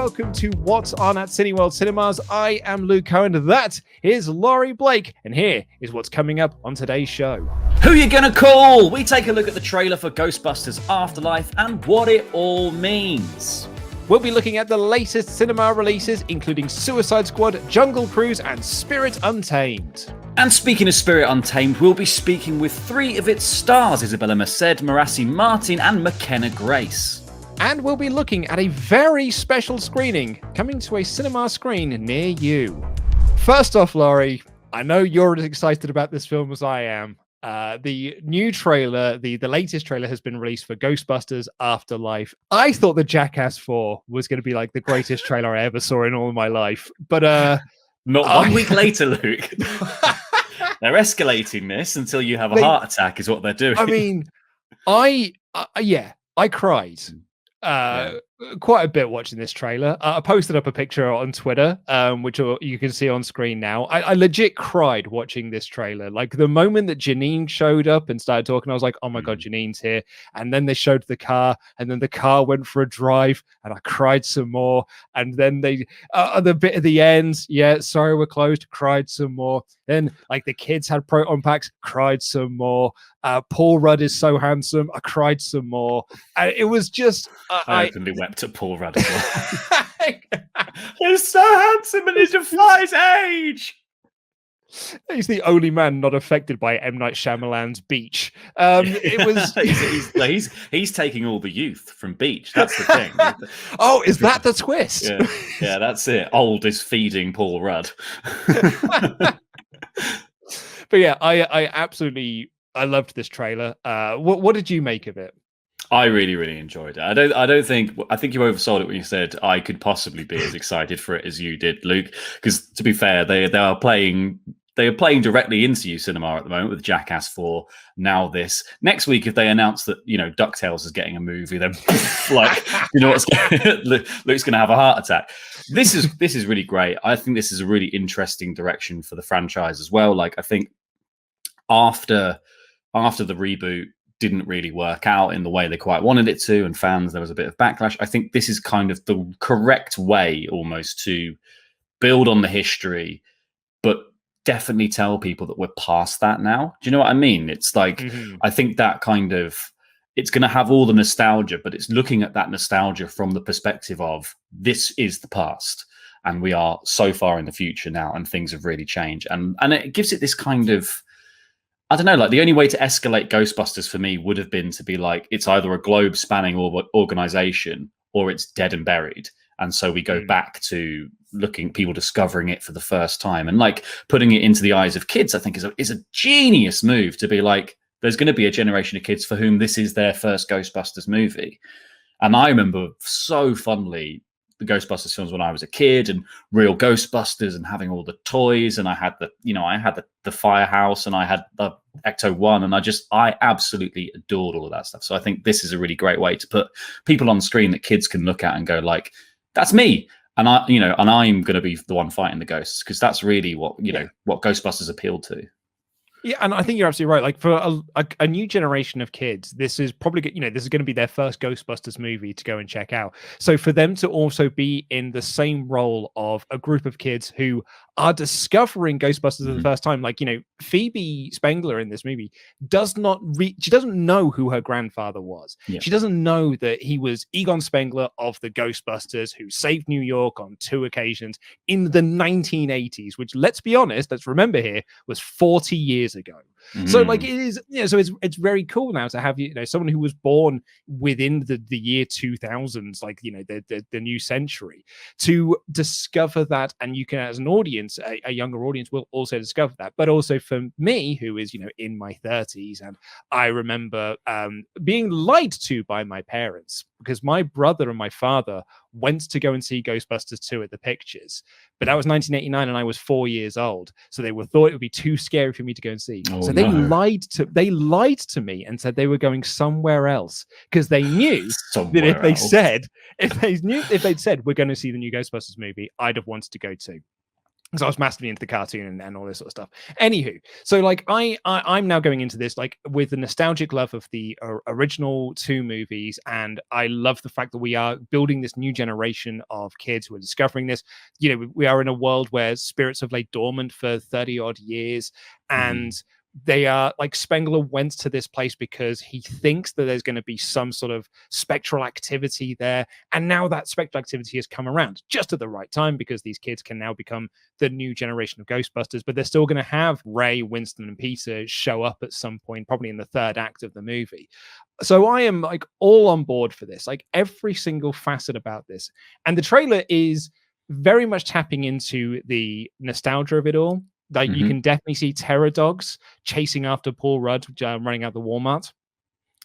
welcome to What's On at Cineworld Cinemas. I am Luke Cohen, that is Laurie Blake, and here is what's coming up on today's show. Who you gonna call? We take a look at the trailer for Ghostbusters Afterlife and what it all means. We'll be looking at the latest cinema releases, including Suicide Squad, Jungle Cruise, and Spirit Untamed. And speaking of Spirit Untamed, we'll be speaking with three of its stars, Isabella Merced, Marassi Martin, and McKenna Grace. And we'll be looking at a very special screening coming to a cinema screen near you. First off, Laurie, I know you're as excited about this film as I am. The new trailer, the latest trailer has been released for Ghostbusters Afterlife. I thought the Jackass 4 was going to be like the greatest trailer I ever saw in all of my life. But not 1 week later, Luke. They're escalating this until you have a heart attack is what they're doing. I mean, I cried. Quite a bit watching this trailer. I posted up a picture on Twitter, which you can see on screen now. I legit cried watching this trailer. Like the moment that Janine showed up and started talking, I was like, oh my God, Janine's here. And then they showed the car, and then the car went for a drive, and I cried some more. And then they, the bit at the end, sorry, we're closed, cried some more. Then like the kids had proton packs, cried some more. Paul Rudd is so handsome, I cried some more. It was just... I openly wept at Paul Rudd as well. He's so handsome and he defies age. He's the only man not affected by M. Night Shyamalan's Beach. It was he's taking all the youth from Beach. That's the thing. Oh, is that the twist? Yeah, that's it. Old is feeding Paul Rudd. But yeah, I loved this trailer. What did you make of it? I really, really enjoyed it. I think you oversold it when you said I could possibly be as excited for it as you did, Luke. Because to be fair, they are playing directly into you cinema at the moment with Jackass 4. Now this next week, if they announce that DuckTales is getting a movie, then like Luke's going to have a heart attack. This is really great. I think this is a really interesting direction for the franchise as well. Like I think after the reboot didn't really work out in the way they quite wanted it to, and fans, there was a bit of backlash. I think this is kind of the correct way almost to build on the history, but definitely tell people that we're past that now. Do you know what I mean? It's like, I think that kind of, it's going to have all the nostalgia, but it's looking at that nostalgia from the perspective of this is the past and we are so far in the future now and things have really changed. And it gives it this kind of, I don't know, like the only way to escalate Ghostbusters for me would have been to be like, it's either a globe spanning organization or it's dead and buried. And so we go back to people discovering it for the first time and like putting it into the eyes of kids, I think is a genius move to be like, there's going to be a generation of kids for whom this is their first Ghostbusters movie. And I remember so fondly the Ghostbusters films when I was a kid and real Ghostbusters and having all the toys. And I had the firehouse and I had the Ecto-1 and I absolutely adored all of that stuff. So I think this is a really great way to put people on screen that kids can look at and go like, that's me. And I'm going to be the one fighting the ghosts because that's really what Ghostbusters appealed to. Yeah, and I think you're absolutely right. Like for a new generation of kids, this is probably this is going to be their first Ghostbusters movie to go and check out. So for them to also be in the same role of a group of kids who are discovering Ghostbusters for the first time, like Phoebe Spengler in this movie she doesn't know who her grandfather was. Yeah. She doesn't know that he was Egon Spengler of the Ghostbusters who saved New York on 2 occasions in the 1980s, which let's remember here was 40 years ago. So like it is, so it's very cool now to have someone who was born within the year 2000s, like the new century, to discover that, and you can, as an audience, a younger audience will also discover that. But also for me, who is in my 30s, and I remember being lied to by my parents because my brother and my father went to go and see Ghostbusters 2 at the pictures, but that was 1989 and I was 4 years old, so they thought it would be too scary for me to go and see. So they lied to me and said they were going somewhere else because they knew that if they'd said we're going to see the new Ghostbusters movie, I'd have wanted to go too. because I was massively into the cartoon and all this sort of stuff. Anywho, so like I'm now going into this like with a nostalgic love of the original two movies, and I love the fact that we are building this new generation of kids who are discovering this. You know, we are in a world where spirits have laid dormant for 30 odd years, and they are like Spengler went to this place because he thinks that there's going to be some sort of spectral activity there, and now that spectral activity has come around just at the right time because these kids can now become the new generation of Ghostbusters. But they're still going to have Ray, Winston, and Peter show up at some point, probably in the third act of the movie. So I am like all on board for this, like every single facet about this, and the trailer is very much tapping into the nostalgia of it all. Like you can definitely see terror dogs chasing after Paul Rudd, running out the Walmart.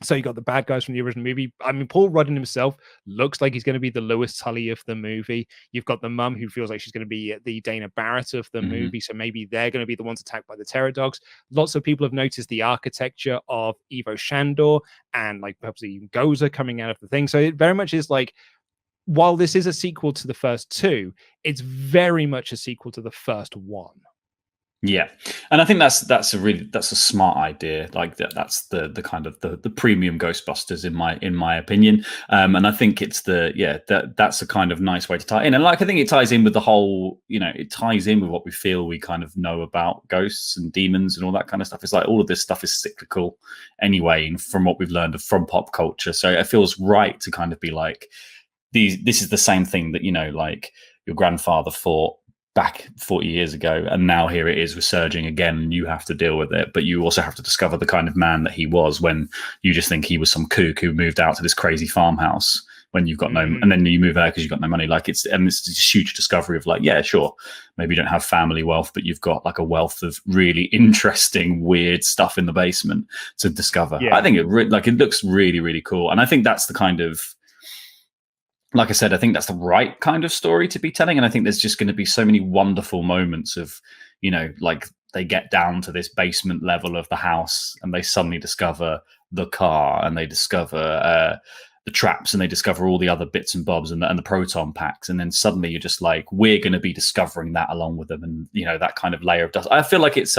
So you got the bad guys from the original movie. I mean, Paul Rudd himself looks like he's going to be the Lewis Tully of the movie. You've got the mum who feels like she's going to be the Dana Barrett of the movie. So maybe they're going to be the ones attacked by the terror dogs. Lots of people have noticed the architecture of Ivo Shandor and like perhaps even Gozer coming out of the thing. So it very much is like, while this is a sequel to the first two, it's very much a sequel to the first one. Yeah, and I think that's a smart idea. Like that's the kind of the premium Ghostbusters in my opinion. And I think it's that's a kind of nice way to tie in. And like I think it ties in with the whole, it ties in with what we feel we kind of know about ghosts and demons and all that kind of stuff. It's like all of this stuff is cyclical anyway, from what we've learned from pop culture. So it feels right to kind of be like, this is the same thing that like your grandfather fought back 40 years ago, and now here it is resurging again, and you have to deal with it, but you also have to discover the kind of man that he was, when you just think he was some kook who moved out to this crazy farmhouse when you've got no, and then you move out because you've got no money. Like it's this huge discovery of like, yeah, sure, maybe you don't have family wealth, but you've got like a wealth of really interesting weird stuff in the basement to discover. I think it looks really, really cool, and I think that's the kind of, like I said, I think that's the right kind of story to be telling. And I think there's just going to be so many wonderful moments of, like they get down to this basement level of the house and they suddenly discover the car, and they discover the traps, and they discover all the other bits and bobs and the proton packs. And then suddenly you're just like, we're going to be discovering that along with them. And, that kind of layer of dust. I feel like it's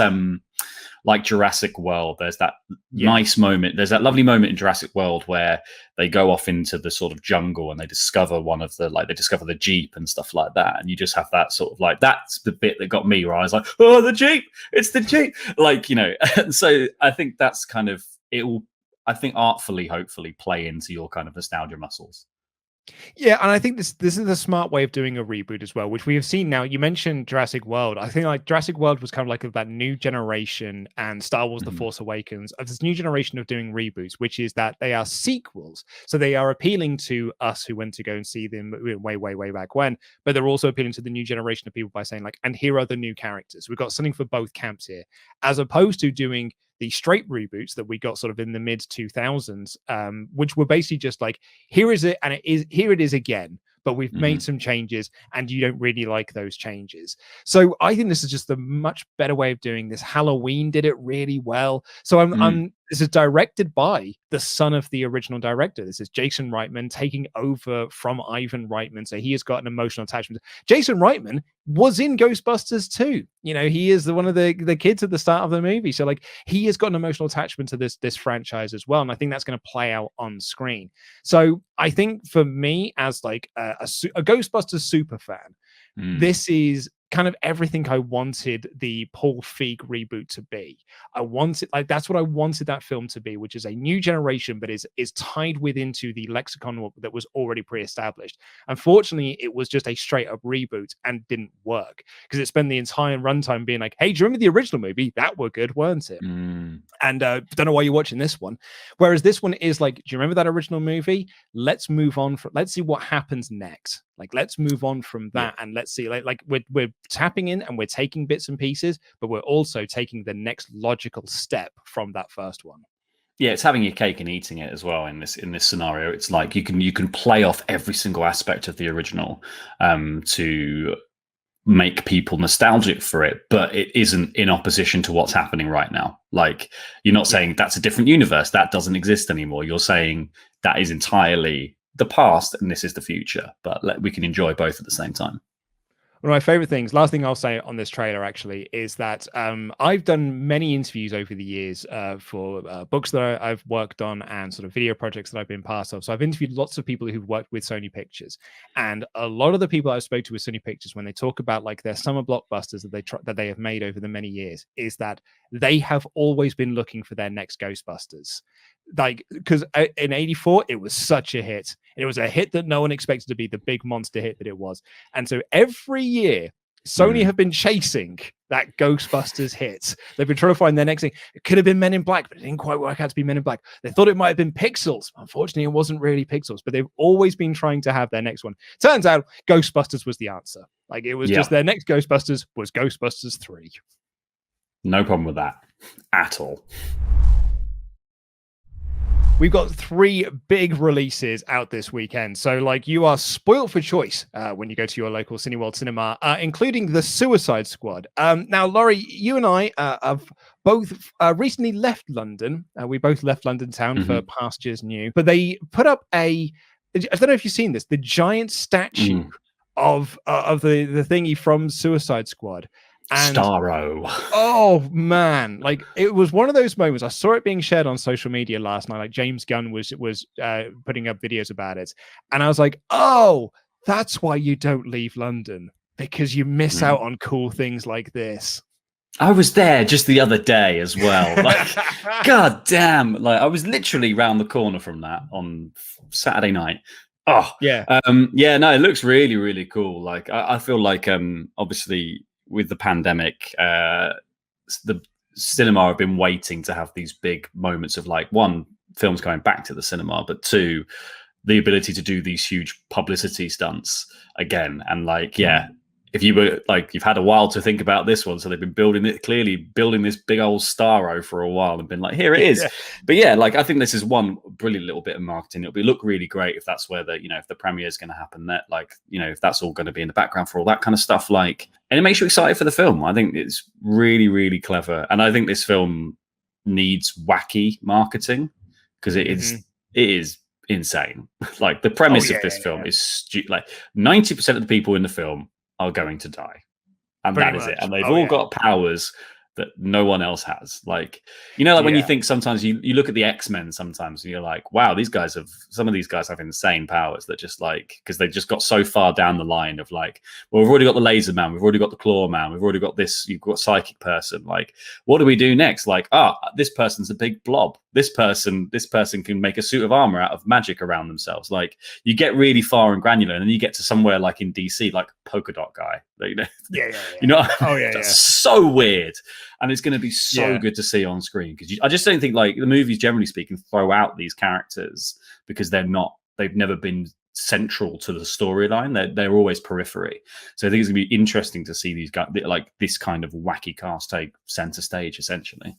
like Jurassic World. There's that nice moment. There's that lovely moment in Jurassic World where they go off into the sort of jungle and they discover they discover the Jeep and stuff like that. And you just have that sort of like, that's the bit that got me, where I was like, oh, the Jeep, it's the Jeep. Like, so I think that's kind of, it will, I think artfully, hopefully play into your kind of nostalgia muscles. Yeah, and I think this is a smart way of doing a reboot as well, which we have seen now. You mentioned Jurassic World. I think like Jurassic World was kind of like that new generation, and Star Wars The Force Awakens, of this new generation of doing reboots, which is that they are sequels. So they are appealing to us who went to go and see them way back when, but they're also appealing to the new generation of people by saying like, and here are the new characters. We've got something for both camps here, as opposed to doing the straight reboots that we got sort of in the mid 2000s, which were basically just like, here it is again, but we've made some changes and you don't really like those changes. So I think this is just a much better way of doing this. Halloween did it really well. So this is directed by the son of the original director. This is Jason Reitman taking over from Ivan Reitman. So he has got an emotional attachment. Jason Reitman was in Ghostbusters too. He is one of the kids at the start of the movie. So like he has got an emotional attachment to this franchise as well. And I think that's going to play out on screen. So I think for me, as like a Ghostbusters super fan, this is kind of everything I wanted the Paul Feig reboot to be. That's what I wanted that film to be, which is a new generation, but is tied into the lexicon that was already pre-established. Unfortunately, it was just a straight up reboot and didn't work, because it spent the entire runtime being like, hey, do you remember the original movie? That were good, weren't it? And don't know why you're watching this one. Whereas this one is like, do you remember that original movie? Let's move on. Let's see what happens next. Like, let's move on from that, and let's see. Like we're tapping in and we're taking bits and pieces, but we're also taking the next logical step from that first one. Yeah, it's having your cake and eating it as well in this scenario. It's like you can play off every single aspect of the original to make people nostalgic for it, but it isn't in opposition to what's happening right now. Like, you're not saying that's a different universe, that doesn't exist anymore. You're saying that is entirely the past and this is the future, but we can enjoy both at the same time. One of my favorite things, last thing I'll say on this trailer actually, is that I've done many interviews over the years for books that I've worked on and sort of video projects that I've been part of. So I've interviewed lots of people who've worked with Sony Pictures, and a lot of the people I've spoke to with Sony Pictures, when they talk about like their summer blockbusters that they have made over the many years, is that they have always been looking for their next Ghostbusters. Like, because in '84 it was such a hit. It was a hit that no one expected to be the big monster hit that it was. And so every year, Sony have been chasing that Ghostbusters hit. They've been trying to find their next thing. It could have been Men in Black, but it didn't quite work out to be Men in Black. They thought it might have been Pixels. Unfortunately, it wasn't really Pixels, but they've always been trying to have their next one. Turns out Ghostbusters was the answer. Like, it was just their next Ghostbusters was Ghostbusters 3. No problem with that at all. We've got 3 big releases out this weekend. So, like, you are spoiled for choice when you go to your local Cineworld Cinema, including The Suicide Squad. Now, Laurie, you and I have both recently left London. We both left London town for pastures new. But they put up I don't know if you've seen this, the giant statue of the thingy from Suicide Squad. And Starro. Oh man, like, it was one of those moments. I saw it being shared on social media last night. Like, James Gunn was putting up videos about it, and I was like, oh, that's why you don't leave London, because you miss out on cool things like this. I was there just the other day as well. Like, god damn, like I was literally round the corner from that on Saturday night. Oh yeah, no, it looks really, really cool. Like, I feel like obviously, with the pandemic, the cinema have been waiting to have these big moments of, like, one, films going back to the cinema, but 2, the ability to do these huge publicity stunts again. And like, if you were like, you've had a while to think about this one, so they've been building this big old Starro for a while and been like, here it is. But yeah, like, I think this is one brilliant little bit of marketing. It'll look really great if that's where if the premiere is going to happen, that, like, if that's all going to be in the background for all that kind of stuff, like, and it makes you excited for the film. I think it's really, really clever, and I think this film needs wacky marketing, because it is insane. Like, the premise of this film is like 90% of the people in the film are going to die, and that is it. And they've all got powers that no one else has. Like, when you think, sometimes you look at the X-Men sometimes and you're like, wow, some of these guys have insane powers that just, like, because they just got so far down the line of, like, well, we've already got the laser man, we've already got the claw man, we've already got this, you've got psychic person, like, what do we do next? Like, this person's a big blob, this person can make a suit of armor out of magic around themselves. Like, you get really far and granular, and then you get to somewhere like in DC, like Polka Dot Guy. That's so weird, and it's going to be so good to see on screen, because I just don't think, like, the movies, generally speaking, throw out these characters because they've never been central to the storyline. They're always periphery. So I think it's going to be interesting to see these guys, like, this kind of wacky cast, take center stage, essentially.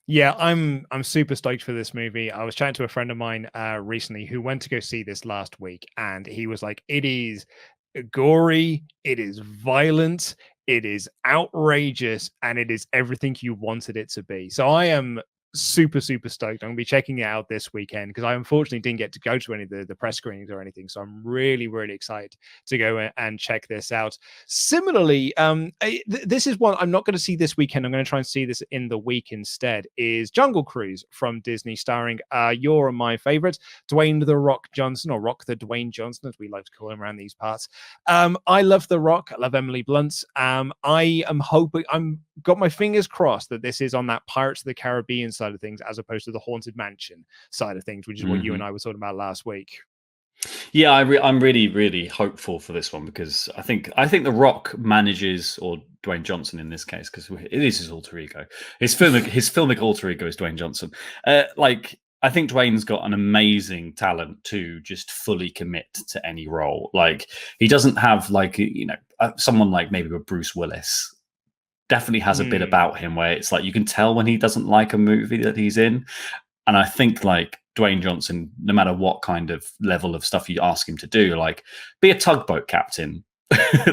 Yeah, I'm super stoked for this movie. I was chatting to a friend of mine recently who went to go see this last week, and he was like, it is gory, it is violent, it is outrageous, and it is everything you wanted it to be. So I am super stoked. I'm gonna be checking it out this weekend, because I unfortunately didn't get to go to any of the press screenings or anything, so I'm really excited to go and check this out. Similarly, this is one I'm not going to see this weekend. I'm going to try and see this in the week instead, is Jungle Cruise from Disney, starring your and my favorite, Dwayne The Rock Johnson, or Rock the Dwayne Johnson, as we like to call him around these parts. I love The Rock, I love Emily Blunt. I am hoping, I'm got my fingers crossed that this is on that Pirates of the Caribbean side of things, as opposed to the Haunted Mansion side of things, which is what you and I were talking about last week. Yeah, I'm really hopeful for this one, because I think The Rock manages, or Dwayne Johnson in this case, because it is his alter ego. His filmic alter ego is Dwayne Johnson. Like, I think Dwayne's got an amazing talent to just fully commit to any role. Like, he doesn't have, like, someone like maybe with Bruce Willis definitely has a bit about him where it's like, you can tell when he doesn't like a movie that he's in. And I think, like, Dwayne Johnson, no matter what kind of level of stuff you ask him to do, like, be a tugboat captain,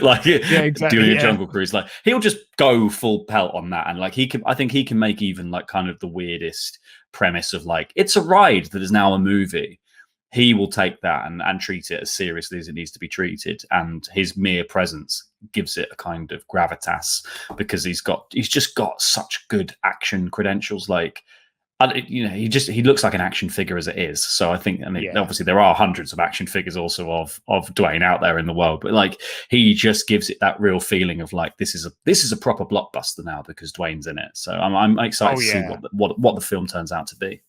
like, doing a Jungle Cruise, like, he'll just go full pelt on that. And, like, I think he can make even, like, kind of the weirdest premise of, like, it's a ride that is now a movie. He will take that and treat it as seriously as it needs to be treated, and his mere presence gives it a kind of gravitas, because he's just got such good action credentials. Like, he looks like an action figure as it is. So I think, obviously there are hundreds of action figures also of Dwayne out there in the world, but like, he just gives it that real feeling of like, this is a proper blockbuster now because Dwayne's in it. So I'm excited to see what the film turns out to be.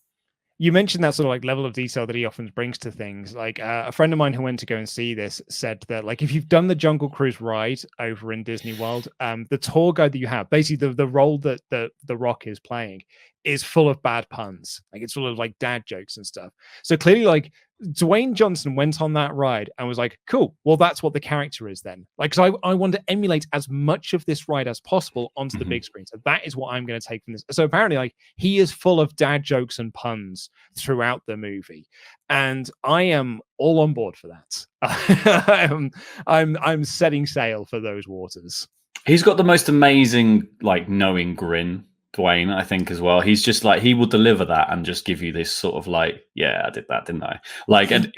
You mentioned that sort of like level of detail that he often brings to things. Like a friend of mine who went to go and see this said that, like, if you've done the Jungle Cruise ride over in Disney World, the tour guide that you have, basically the role that the Rock is playing, is full of bad puns. Like, it's full of like dad jokes and stuff. So clearly, like, Dwayne Johnson went on that ride and was like, cool, well, that's what the character is then. Like, so I want to emulate as much of this ride as possible onto the big screen. So that is what I'm going to take from this. So apparently, like, he is full of dad jokes and puns throughout the movie. And I am all on board for that. I'm setting sail for those waters. He's got the most amazing, like, knowing grin, Dwayne, I think, as well. He's just like, he will deliver that and just give you this sort of like, yeah, I did that, didn't I? Like, and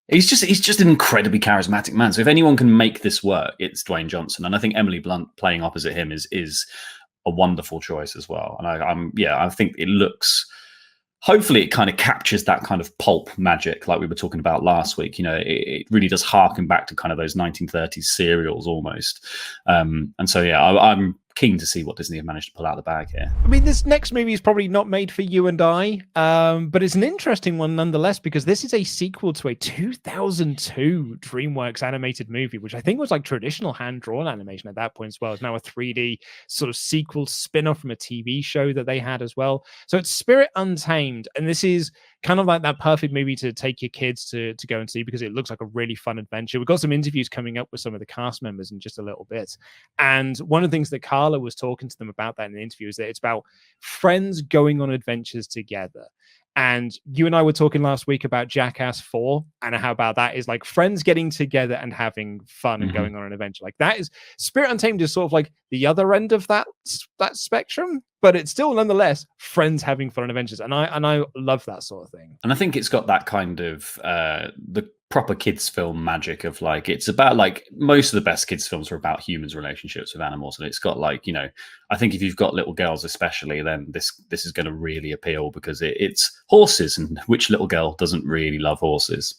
he's just an incredibly charismatic man. So if anyone can make this work, it's Dwayne Johnson. And I think Emily Blunt playing opposite him is a wonderful choice as well. And I think it looks, hopefully it kind of captures that kind of pulp magic like we were talking about last week. You know, it really does harken back to kind of those 1930s serials almost. And so, yeah, I'm keen to see what Disney have managed to pull out of the bag here. I mean, this next movie is probably not made for you and I, but it's an interesting one nonetheless, because this is a sequel to a 2002 DreamWorks animated movie, which I think was like traditional hand-drawn animation at that point as well. It's now a 3D sort of sequel spin-off from a TV show that they had as well. So it's Spirit Untamed, and this is kind of like that perfect movie to take your kids to go and see, because it looks like a really fun adventure. We've got some interviews coming up with some of the cast members in just a little bit. And one of the things that Carla was talking to them about that in the interview is that it's about friends going on adventures together. And you and I were talking last week about Jackass 4 and how about that is like friends getting together and having fun and going on an adventure. Like, that is Spirit Untamed is sort of like the other end of that spectrum, but it's still nonetheless friends having fun and adventures. And I love that sort of thing. And I think it's got that kind of the proper kids film magic of like, it's about like, most of the best kids films are about humans' relationships with animals, and it's got like, you know, I think if you've got little girls especially, then this is going to really appeal, because it's horses, and which little girl doesn't really love horses?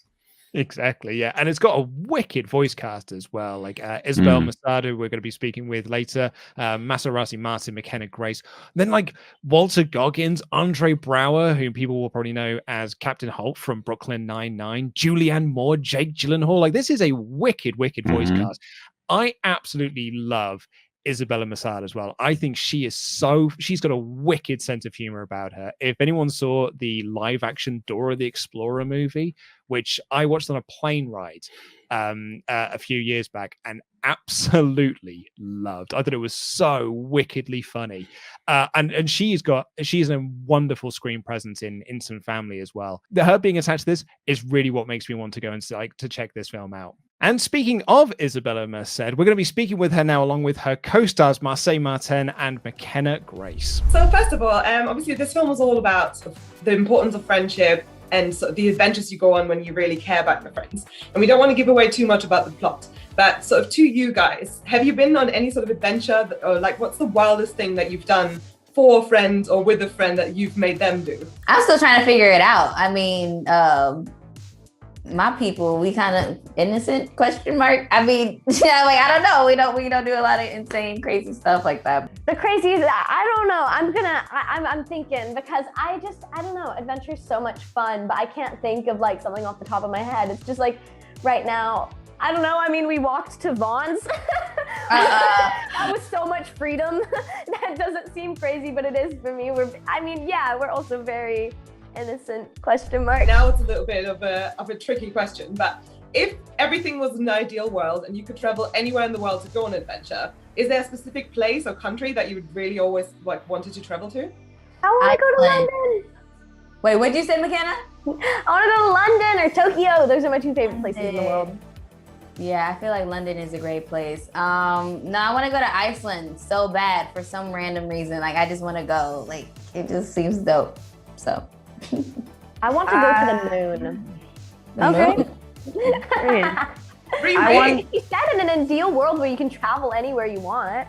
Exactly, yeah. And it's got a wicked voice cast as well, like Isabel Masado, we're going to be speaking with later, Maserati Martin, McKenna Grace, then like Walter Goggins, Andre Brower, whom people will probably know as Captain Holt from Brooklyn Nine-Nine, Julianne Moore, Jake Gyllenhaal. Like, this is a wicked voice cast. I absolutely love Isabella Masado as well. I think she's got a wicked sense of humor about her. If anyone saw the live action Dora the Explorer movie, which I watched on a plane ride a few years back and absolutely loved. I thought it was so wickedly funny. And she's a wonderful screen presence in Instant Family as well. Her being attached to this is really what makes me want to go and to check this film out. And speaking of Isabella Merced, we're going to be speaking with her now, along with her co-stars Marseille Martin and McKenna Grace. So first of all, obviously this film was all about the importance of friendship and sort of the adventures you go on when you really care about your friends. And we don't want to give away too much about the plot, but sort of to you guys, have you been on any sort of adventure, or like what's the wildest thing that you've done for a friend or with a friend that you've made them do? I'm still trying to figure it out. I mean, my people, we kind of innocent ? I mean, yeah, like, I don't know. We don't do a lot of insane, crazy stuff like that. The craziest, I don't know. I'm thinking, because I don't know. Adventure is so much fun, but I can't think of like something off the top of my head. It's just like right now, I don't know. I mean, we walked to Vaughn's. That was so much freedom. That doesn't seem crazy, but it is for me. We're also very innocent ? Now it's a little bit of a tricky question, but if everything was an ideal world and you could travel anywhere in the world to go on an adventure, is there a specific place or country that you would really always like wanted to travel to? I want to go to London. Wait, what'd you say, McKenna? I want to go to London or Tokyo. Those are my two favorite places in the world. Yeah, I feel like London is a great place. No, I want to go to Iceland so bad for some random reason. Like, I just want to go. Like, it just seems dope. So. I want to go to the moon. The moon? He said in an ideal world where you can travel anywhere you want.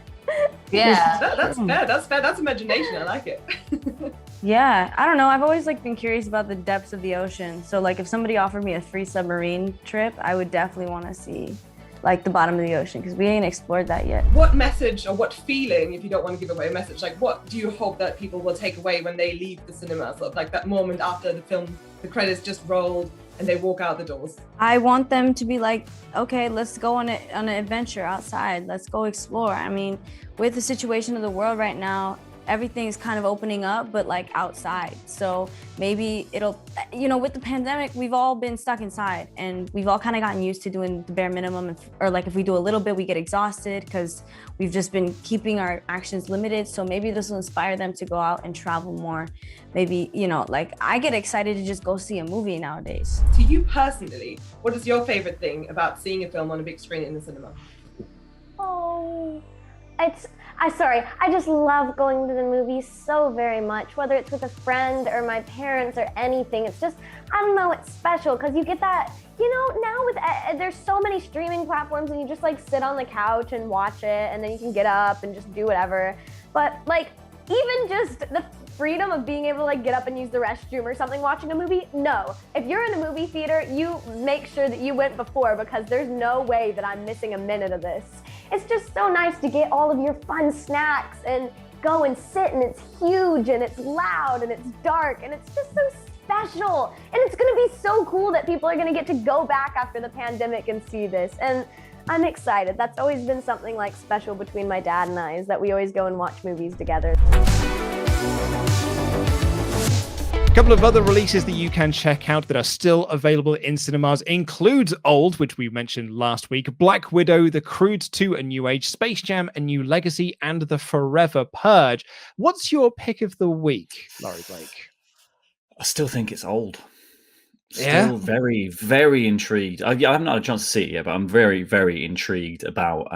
Yeah. That's fair. That's fair. That's imagination. I like it. Yeah, I don't know. I've always been curious about the depths of the ocean. So if somebody offered me a free submarine trip, I would definitely want to see the bottom of the ocean, because we ain't explored that yet. What message or what feeling, if you don't want to give away a message, what do you hope that people will take away when they leave the cinema? Sort of that moment after the credits just rolled and they walk out the doors. I want them to be okay, let's go on an adventure outside. Let's go explore. I mean, with the situation of the world right now, everything is kind of opening up, but outside. So maybe it'll, with the pandemic, we've all been stuck inside and we've all kind of gotten used to doing the bare minimum. Or if we do a little bit, we get exhausted because we've just been keeping our actions limited. So maybe this will inspire them to go out and travel more. Maybe, I get excited to just go see a movie nowadays. To you personally, what is your favorite thing about seeing a film on a big screen in the cinema? Oh, I just love going to the movies so very much, whether it's with a friend or my parents or anything. It's just, I don't know, it's special because you get that, now with there's so many streaming platforms and you just sit on the couch and watch it and then you can get up and just do whatever. But even just the freedom of being able to get up and use the restroom or something watching a movie, no. If you're in a movie theater, you make sure that you went before, because there's no way that I'm missing a minute of this. It's just so nice to get all of your fun snacks and go and sit, and it's huge and it's loud and it's dark and it's just so special. And it's gonna be so cool that people are gonna get to go back after the pandemic and see this. And I'm excited. That's always been something special between my dad and I, is that we always go and watch movies together. A couple of other releases that you can check out that are still available in cinemas includes Old, which we mentioned last week, Black Widow, The Croods 2, A New Age, Space Jam, A New Legacy, and The Forever Purge. What's your pick of the week, Laurie Blake? I still think it's Old. Still very, very intrigued. I haven't had a chance to see it yet, but I'm very, very intrigued about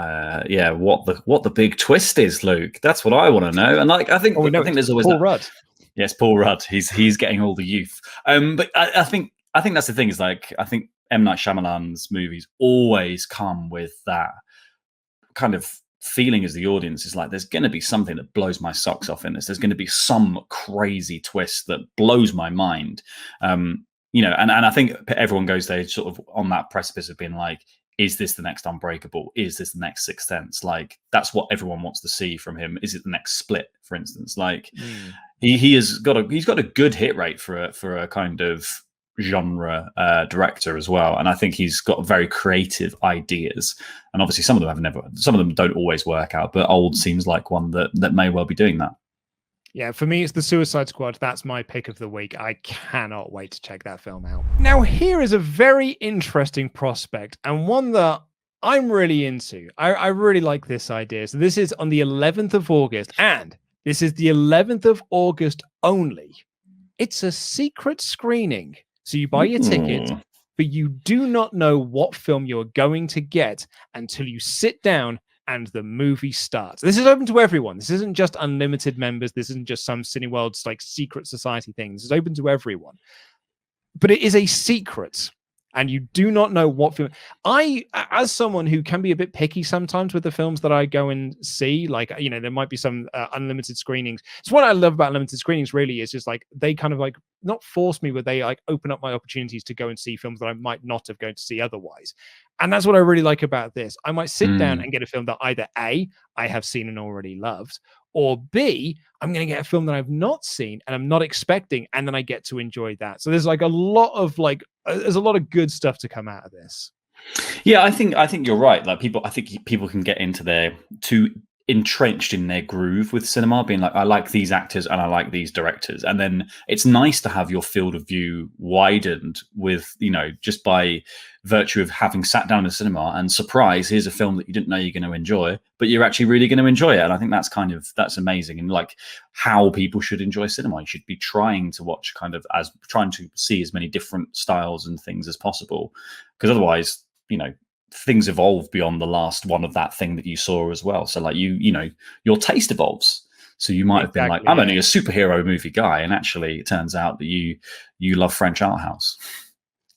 what the big twist is, Luke. That's what I want to know. And I think there's always Paul Rudd. Yes, Paul Rudd. He's getting all the youth. But I think that's the thing, is I think M. Night Shyamalan's movies always come with that kind of feeling as the audience, is there's going to be something that blows my socks off in this. There's going to be some crazy twist that blows my mind. And I think everyone goes there sort of on that precipice of being is this the next Unbreakable? Is this the next Sixth Sense? That's what everyone wants to see from him. Is it the next Split, for instance? He's got a good hit rate for a kind of genre director as well, and I think he's got very creative ideas. And obviously, some of them don't always work out. But Old seems like one that may well be doing that. Yeah, for me, it's The Suicide Squad. That's my pick of the week. I cannot wait to check that film out. Now, here is a very interesting prospect, and one that I'm really into. I really like this idea. So this is on the 11th of August, and this is the 11th of August only. It's a secret screening. So you buy your ticket, but you do not know what film you're going to get until you sit down and the movie starts. This is open to everyone. This isn't just unlimited members. This isn't just some Cineworld's secret society thing. This is open to everyone. But it is a secret, and you do not know what film. I, as someone who can be a bit picky sometimes with the films that I go and see, there might be some unlimited screenings. So what I love about unlimited screenings really is just they kind of not force me, but they open up my opportunities to go and see films that I might not have gone to see otherwise. And that's what I really like about this. I might sit down and get a film that either A, I have seen and already loved, or B, I'm going to get a film that I've not seen and I'm not expecting, and then I get to enjoy that. So there's a lot of good stuff to come out of this. Yeah, I think you're right. I think people can get into their too entrenched in their groove with cinema, being I like these actors and I like these directors, and then it's nice to have your field of view widened with just by virtue of having sat down in a cinema and surprise, here's a film that you didn't know you're going to enjoy, but you're actually really going to enjoy it. And I think that's amazing, and how people should enjoy cinema. You should be trying to watch trying to see as many different styles and things as possible, because otherwise things evolve beyond the last one of that thing that you saw as well. So your taste evolves. So you might have been I'm only a superhero movie guy, and actually it turns out that you love French art house.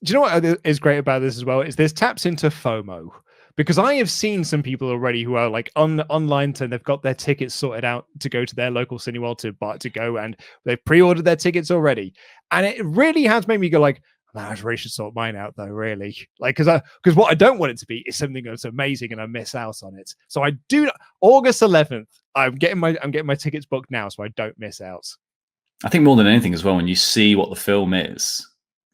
Do you know what is great about this as well? Is this taps into FOMO. Because I have seen some people already who are like online and they've got their tickets sorted out to go to their local Cineworld to go, and they've pre-ordered their tickets already. And it really has made me go like, man, I really should sort mine out though, really. Like, because what I don't want it to be is something that's amazing and I miss out on it. So I do. August 11th, I'm getting my tickets booked now, so I don't miss out. I think more than anything as well, when you see what the film is,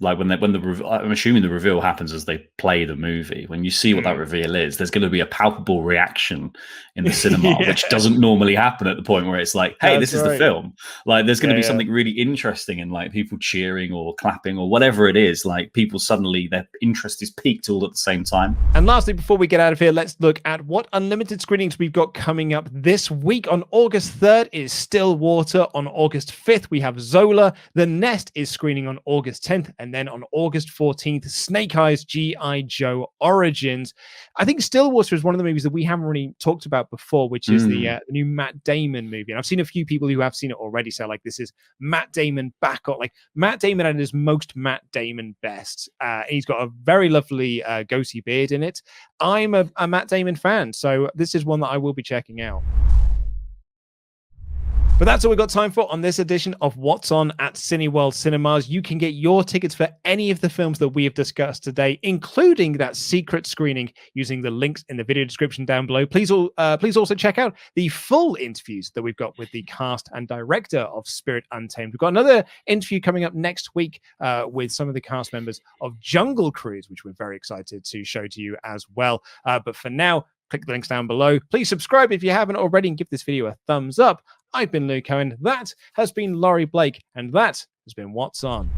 like I'm assuming the reveal happens as they play the movie. When you see what that reveal is, there's going to be a palpable reaction in the cinema, which doesn't normally happen at the point where it's like, hey, this is the film. Like, there's going to be something really interesting and like people cheering or clapping or whatever it is. Like, people suddenly, their interest is piqued all at the same time. And lastly, before we get out of here, let's look at what unlimited screenings we've got coming up this week. On August 3rd is Stillwater. On August 5th, we have Zola. The Nest is screening on August 10th. And then on August 14th, Snake Eyes G.I. Joe Origins. I think Stillwater is one of the movies that we haven't really talked about before, which is the new Matt Damon movie. And I've seen a few people who have seen it already say, like, this is Matt Damon back on, like, Matt Damon at his most Matt Damon best. He's got a very lovely goatee beard in it. I'm a Matt Damon fan, so this is one that I will be checking out. But that's all we've got time for on this edition of What's On at Cineworld Cinemas. You can get your tickets for any of the films that we have discussed today, including that secret screening, using the links in the video description down below. Please also check out the full interviews that we've got with the cast and director of Spirit Untamed. We've got another interview coming up next week with some of the cast members of Jungle Cruise, which we're very excited to show to you as well. But for now, click the links down below. Please subscribe if you haven't already and give this video a thumbs up. I've been Luke Cohen, that has been Laurie Blake, and that has been What's On.